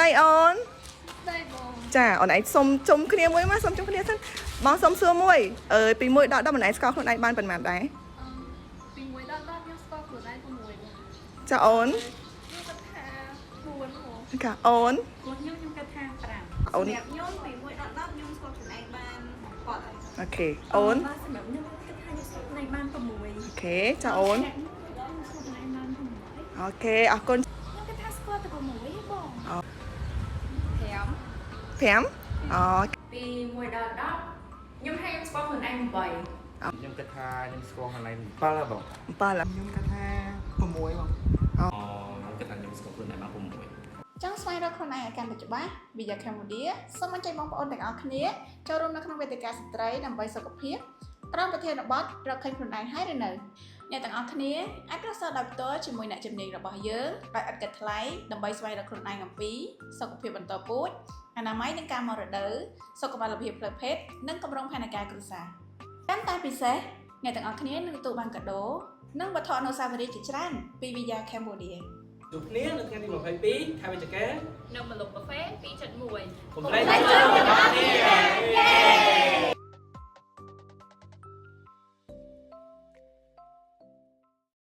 đây ôn ได้บอง chà ôn ấy xôm chung kia muối má xôm chung kia thân mong xôm xưa muối pi muối đó đó mình ấy scoreខ្លួនឯងបានប៉ុន្មានដែរ ពីមួយដល់10ខ្ញុំស្គាល់ខ្លួនឯង6 ចាអូន ខ្ញុំគិតថា4ហ្មង ចាអូន ខ្លួនខ្ញុំគិតថា5 អូន សម្រាប់ខ្ញុំពីមួយដល់10ខ្ញុំស្គាល់ខ្លួនឯងបាន7ហើយ អូខេអូន សម្រាប់ខ្ញុំគិតថាខ្ញុំស្គាល់ខ្លួនឯងបាន6 អូខេចាអូន ខ្ញុំស្គាល់ខ្លួនឯងបាន6 អូខេអរគុណ ខ្ញុំគិតថាស្គាល់តែ6ហ៎បង អូ 5 5អូ ពីមួយដល់10ខ្ញុំថាខ្ញុំស្គាល់ខ្លួនឯង8 ខ្ញុំគិតថាខ្ញុំស្គាល់កន្លែង7ហើយបង 7ឡា ខ្ញុំគិតថា6បង ខ្ញុំគិតថាខ្ញុំស្គាល់ខ្លួនឯងបាន6 ចង់ស្វែងរកខ្លួនឯងឲ្យកាន់តែច្បាស់ Via Cambodia សូមអញ្ជើញបងប្អូនទាំងអស់គ្នាចូលរួមនៅក្នុងវេទិកាស្ត្រីដើម្បីសុខភាពក្រុមប្រធានបទរកឃើញខ្លួនឯងហើយឬនៅអ្នកទាំងអស់គ្នាអាចប្រសើរដោយផ្ទាល់ជាមួយអ្នកជំនាញរបស់យើងដោយឥតគិតថ្លៃដើម្បីស្វែងរកខ្លួនឯងអំពីសុខភាពបន្តពូជអនាម័យនិងការមករដូវសុខភាពផ្លូវភេទនិងកម្រងផែនការគ្រួសារកាន់តែពិសេសអ្នកទាំងអស់គ្នានឹងទទួលបានកាដូនិងវត្ថុអនុស្សាវរីយ៍ជាច្រើនពី Via Cambodia ជួបគ្នានៅថ្ងៃទី22ខែវិច្ឆិកា នៅមលុបកាហ្វេ2.1 កុំភ្លេចចូលទាំងអស់គ្នា